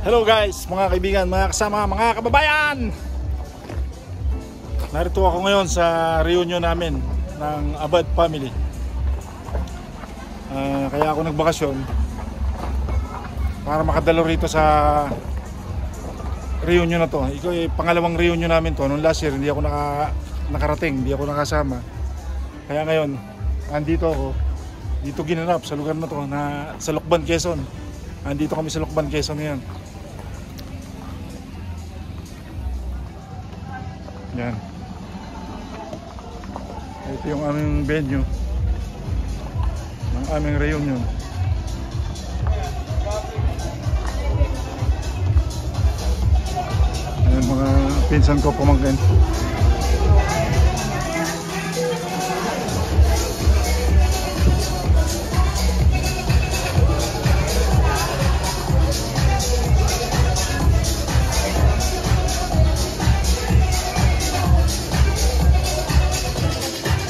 Hello guys, mga kaibigan, mga kasama, mga kababayan. Narito ako ngayon sa reunion namin ng Abad family. Kaya ako nagbakasyon para makadalo rito sa reunion na to. Ito ay pangalawang reunion namin to. Noong last year hindi ako nakarating, hindi ako nakasama. Kaya ngayon, andito ako. Dito ginanap sa lugar na to, sa Lokban, Quezon. Andito kami sa Lokban, Quezon ngayon. Yan. Ito yung aming venue ng aming reunion. Ayan, mga pinsan ko pumangkin.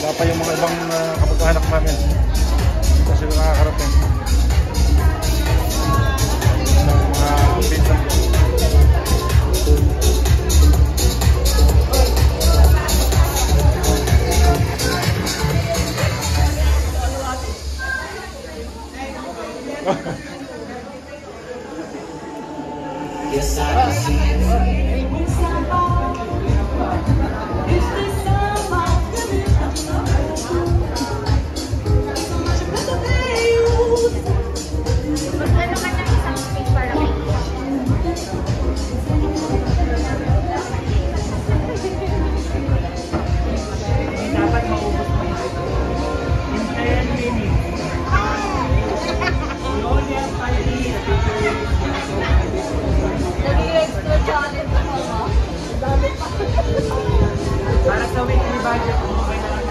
Wala pa yung mga ibang kapag-anak namin. Hindi kasi nakakarating. Mga pinsan ko. Yes, I can see para sa weekly budget mo okay na lang.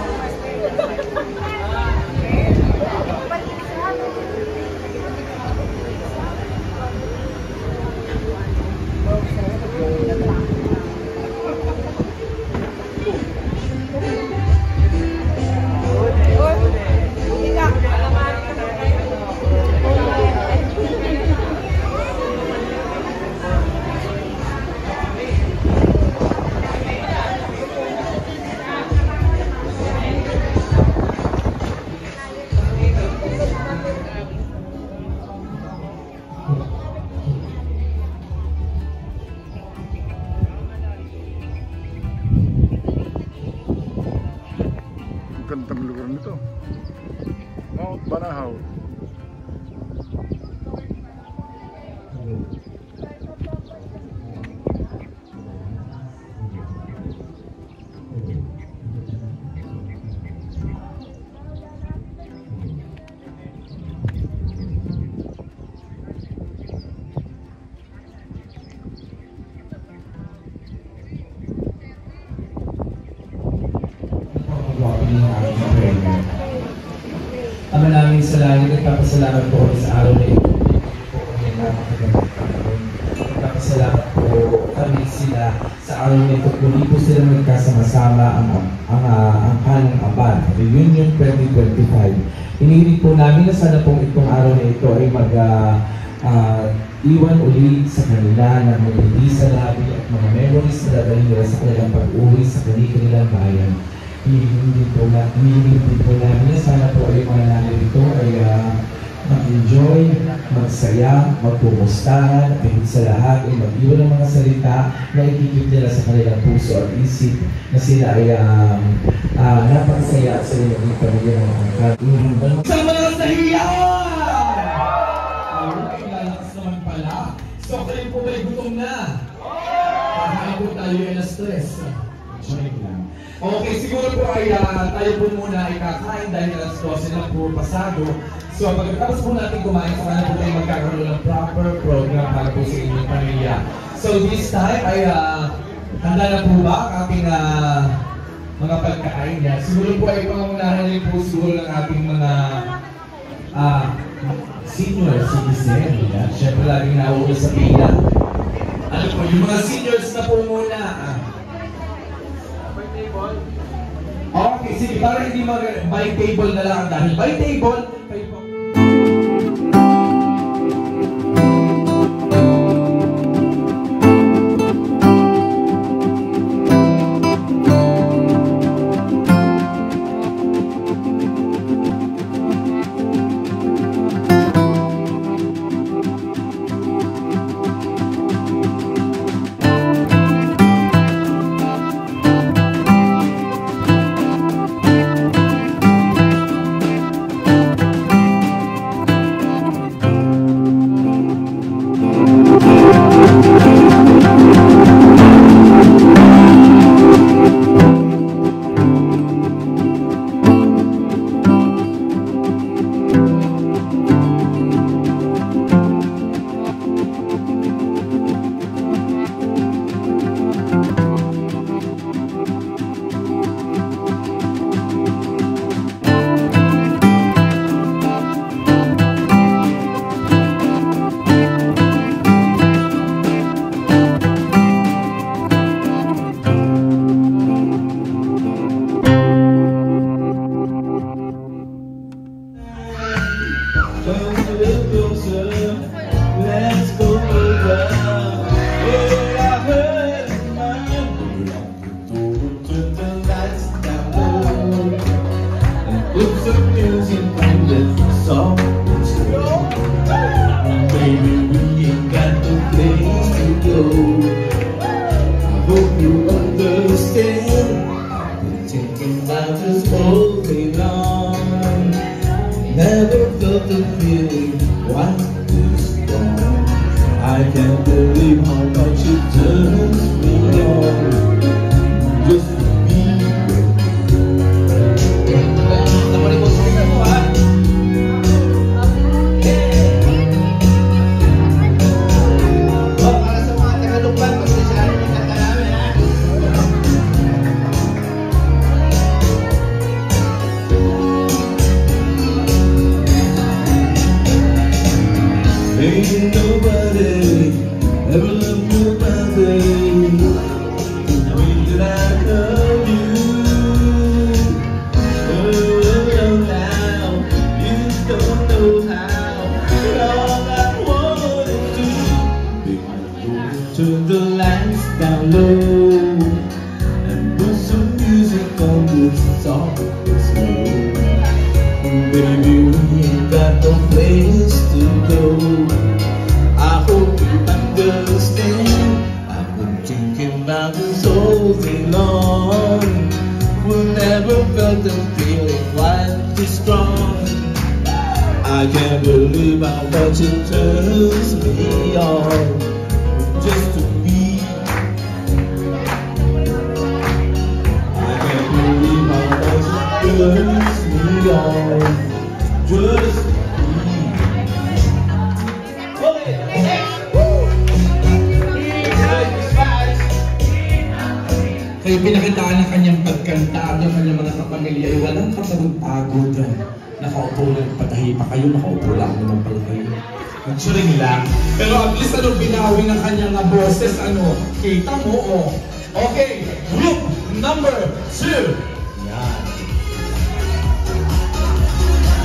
Gandang lugar nito, Mount Banahaw. Ama namin sa langit, nagpapasalamat po kami sa araw na ito. Nagpapasalamat po kami sila sa araw na ito. Muli po sila magkasama-sama ang kanang Abad Reunion 2025. Hinihiling po namin na sana po itong araw na ito ay iwan ulit sa kanila ng mga hindi sa labi at mga memories na dadalhin nila sa kanilang pag-uwi sa kanilang bayan. Hinihiling po namin na sana po ay mga narito ay mag-enjoy, magsaya, magpumustahan, at higit sa lahat ay mag-iwan ng mga salita na ikikip nila sa kanilang puso at isip na sila ay napakasaya sa inyong pamilya ng mga angkat. Sama na sa hiyawan! Ay, lalakas naman pala. So, kayo po ba'y gutom na? Kakain po tayo ay na-stress. Join lang. Okay, siguro po ay tayo po muna ay kakain dahil alas 12 na po pasado. So pagkatapos po natin kumain, sana po tayo magkakaroon ng proper program para po sa inyong pamilya. So this time ay handa na po ba ang ating mga pagkain yan? Siguro po ay pangunahan rin po siguro ng ating mga senior citizen. Siyempre laging nauuna sa pila. Ano po, yung mga seniors na po muna. Okay, sige, para hindi by table na lang dahil by table, I can't believe how much it turns me on just to be Para sa mga Tagalogban, pasensyahan mo yung kanta namin, ha? Ain't nobody ever loved nobody the way that I love you. Oh, now you don't know how, but all I wanna do is turn the lights down low and put some music on this soft and slow. Baby, we ain't got no place to go. I hope you understand. I've been thinking about this all day long. We never felt the feeling quite this strong. I can't believe how much it turns me on just to be. I can't believe how much it turns me on just to be. Kaya pinakitaan ng kanyang pagkanta ng kanyang mga kapamilya ay walang kapagod-pagod. Nakaupo lang, patahi pa kayo, nakaupo lang naman pala kayo. Nagsuring lang. Pero at least ano, binawi ng kanyang boses, ano, kita mo, oh. Okay, group number 2. Yan.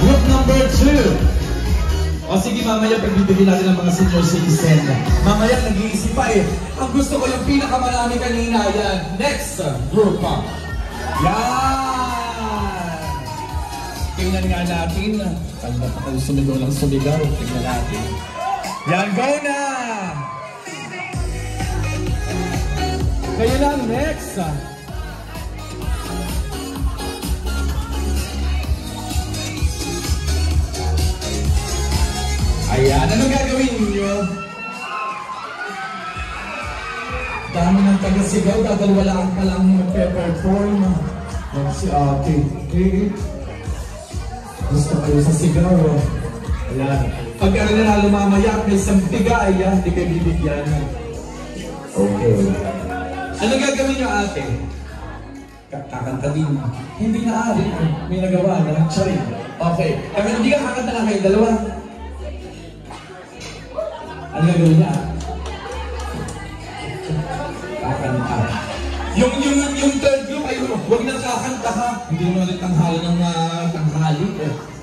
Group number 2. O sige, mamaya pagbibigyan natin ng mga senior citizen. Mamaya nag-iisip pa eh. Ang gusto ko yung pinakamarami kanina, yan. Next group pa. Yan! Tingnan nga natin. Kaya pa kayo sumigaw lang sumigaw. Tingnan natin. Yan, go na! Kayo lang, next! Ayan, anong gagawin ninyo? Dami ng taga-sigaw, dadalwalaan pa lang magpe-perform. Yan si ate. Gusto kayo sa sigaw. Ayan. Pag nanalo mamaya, may isang tiga, ayan, di kayo bibigyan. Okay. Anong gagawin nyo, ate? Kakanta din. Hindi na ate. May nagawa na. Sorry. Okay. Pero hindi ka kakanta lang kayo, dalawa. Ano gagawin niya? Kakanta. Yung third group ay huwag nang kakanta ha. Hindi naman ulit tanghali ng tanghali.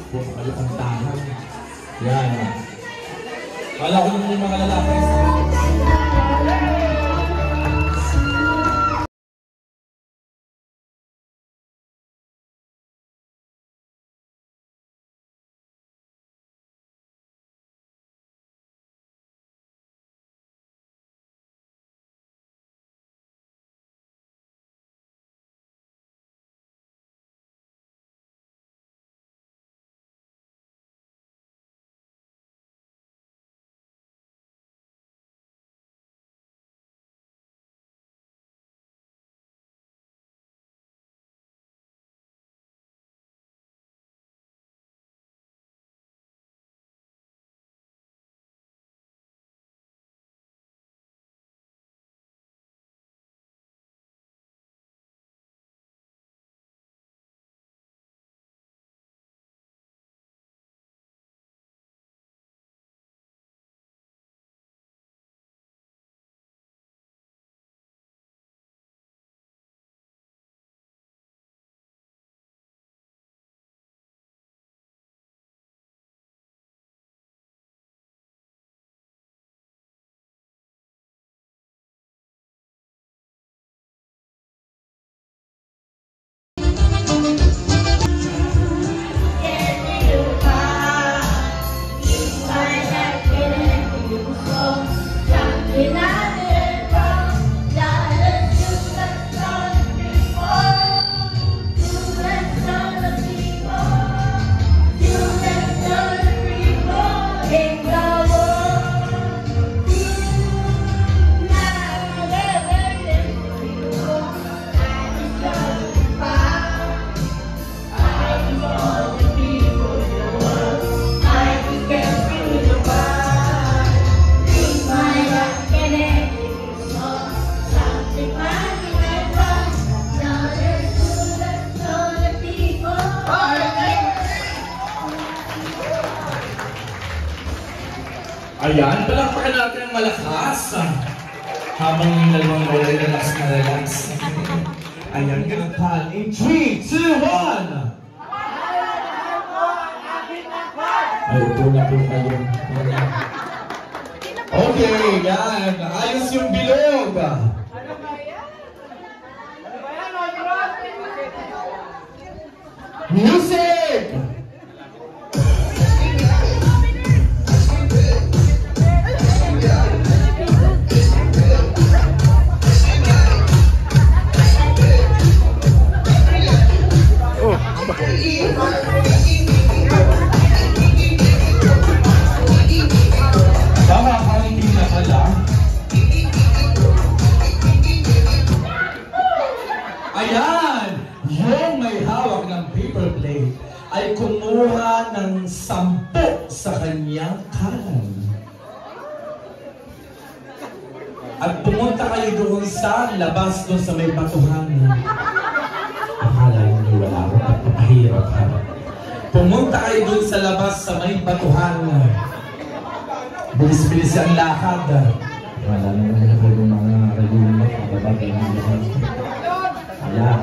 Huwag kayo kantahan. Yan. Kala ko naman yung mga lalaki. Ayan, palakpakan natin ang malakas. Habang yung dalawang roller, relax na relax. Ayan, ganun in 3, 2, 1! Ay, upo na po kayo. Okay, yan. Ayos yung bilog. Music! Ayan! Yung may hawak ng paper plate ay kumuha ng 10 sa kanyang kanan. At pumunta kayo doon sa labas doon sa may batuhan. Akala niyo wala ako at papahirap ha. Pumunta kayo doon sa labas sa may batuhan. Bilis-bilis ang lakad. Wala naman ako yung mga regular at babagay ng lahat. Ayan.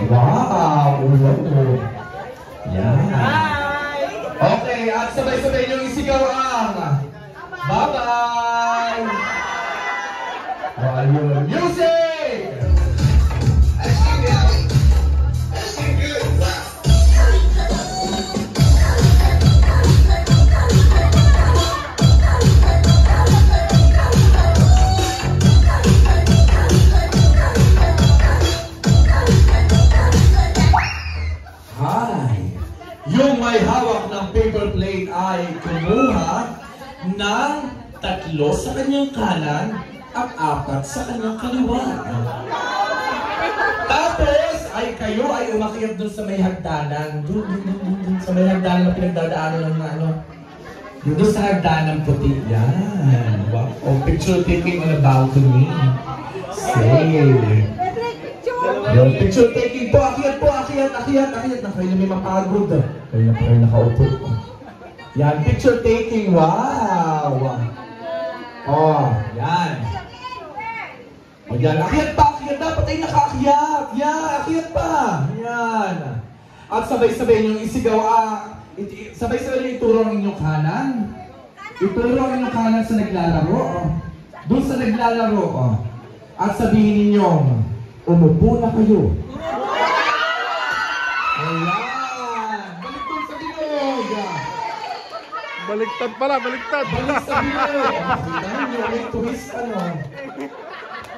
Wow! Yan. Okay, at sabay-sabay niyong isigaw ang bye-bye! Ayun, music! Yung may hawak ng paper plate ay kumuha ng 3 sa kanyang kanan at 4 sa kanyang kaliwa. Tapos ay kayo ay umakyat dun sa may hagdanan. Dun sa may hagdanan na pinagdadaanan ng ano. Dun sa hagdanan puti. Yan. Wow. Oh, picture taking on a balcony. Say. Yung picture taking po, akyat. Na kayo na may mapagod. Kayo na kayo nakaupo. Yan, picture taking. Wow! Oh, yan. O yan, akyat pa. Dapat ay nakaakyat. Yan, akyat pa. Yan. At sabay-sabay niyong isigaw. Sabay-sabay niyong ituro ang inyong kanan. Ituro ang inyong kanan sa naglalaro. Doon sa naglalaro. At sabihin ninyong, umupo na kayo. Ayan! Balik doon sa bilog! Baliktad pala, baliktad! Balik sa bilog! Kita nyo, may twist ano.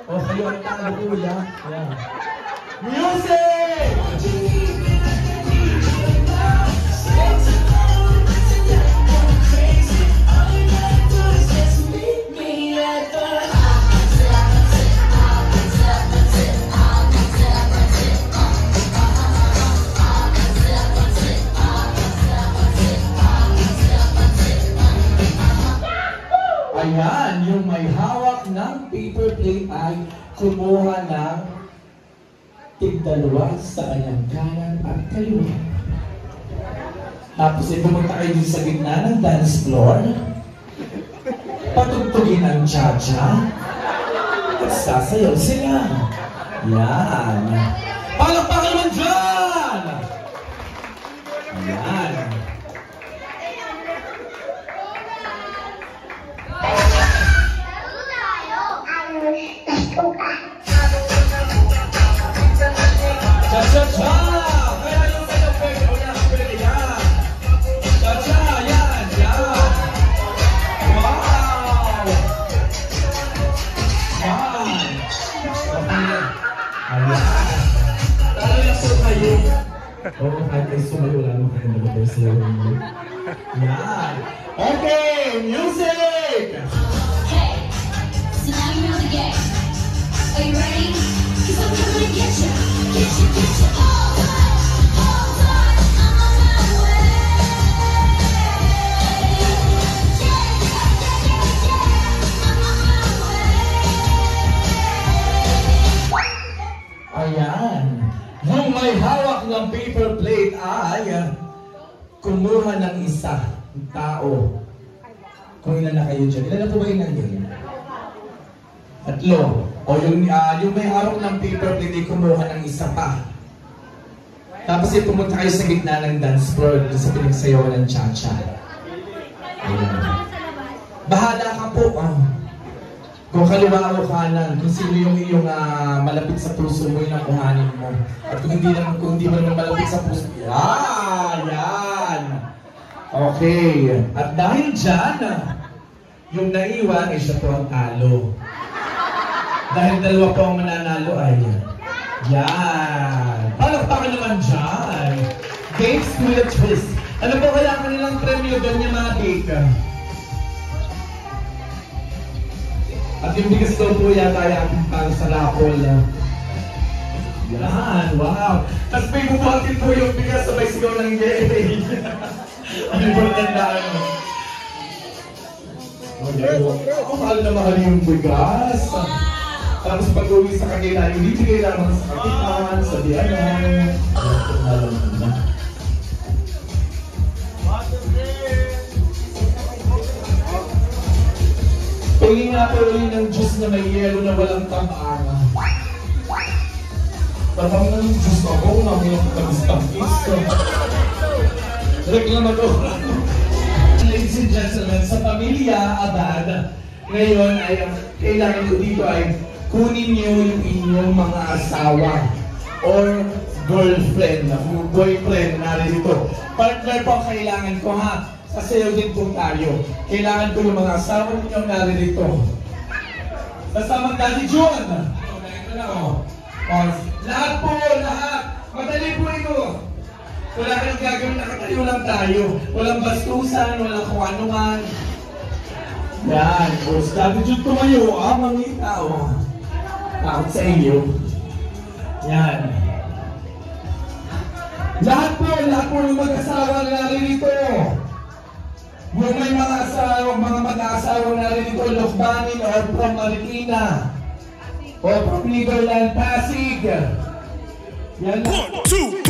O, kayo ang talo kuya. Ayan. Music! Ayan, yung may hawak ng paper plate ay kumuha ng 2 sa kanyang kanan at kaliwa. Tapos ay pumunta kayo din sa gitna ng dance floor. Patugtugin ang cha-cha. At sasayaw sila. Yan. Palakpakan naman dyan! Ayan. Cha-cha-cha! Kaya yung sa'yo pwede o yan, pwede yan. Cha-cha, yan, yan. Wow! Yan. Ayan. Talo na po kayo. Oo, kahit kayo sumayo, wala naman kayo nagabay sa iyo. Yan. Okay, music! Hey, so now you know the game. Are you ready? 'Cause I'm coming to get you. Get you all time, I'm on my way. Yeah, I'm on my way. Ayan. Yung may hawak ng paper plate ay kumuha ng isa tao Kung ilan na kayo dyan. Ilan na po ba yung nandiyan? 3. O yung may harap ng paper, pwede kumuha ng isa pa. Tapos yung pumunta kayo sa gitna ng dance floor sa pinagsayawan ng cha-cha. Ayan. Bahala ka po. Kung kaliwa o kanan, kung sino yung iyong malapit sa puso mo, yung nakuhanin mo. At kung hindi mo naman malapit sa puso, yan! Okay. At dahil dyan, yung naiwan ay siya po ang talo. Dahil 2 po ang mananalo ay yan. Palakpakan naman dyan. Games with a twist. Ano po kaya kanilang premyo doon niya mga cake? At yung bigas daw po yata yung para sa raffle. Yan, wow. Tapos may bubuhatin po yung bigas sabay sigaw ng yay. Ano po tandaan mo? Mahal na mahal yung bigas. Tapos pag-uwi sa kanila, ibibigay lamang sa kapitan, sa diyanan. Pili nga po rin ng juice na may yelo na walang tabang. Parang ng juice ako na may tamis-tamis. Reklamadora. Ladies and gentlemen, sa pamilya Abad, ngayon ay kailangan ko dito ay kunin niyo yung inyong mga asawa or girlfriend, boyfriend na rito. Partner po ang kailangan ko ha. Sasayaw din po tayo. Kailangan ko yung mga asawa ninyo naririto. Kasama Daddy John. Ito na o. Lahat po, lahat. Madali po ito. Wala kayong gagawin, nakatayo lang tayo. Walang bastusan, walang kung ano man. Yan. Boss Daddy John tumayo. Mangita o. Takot sa iyo. Yan. Lahat po yung mag-asawa na naririto. Yung may mga mag-aasawa na rin ito, Lokbanin or from Marikina o from Liberland, Pasig. Yan. 1, 2,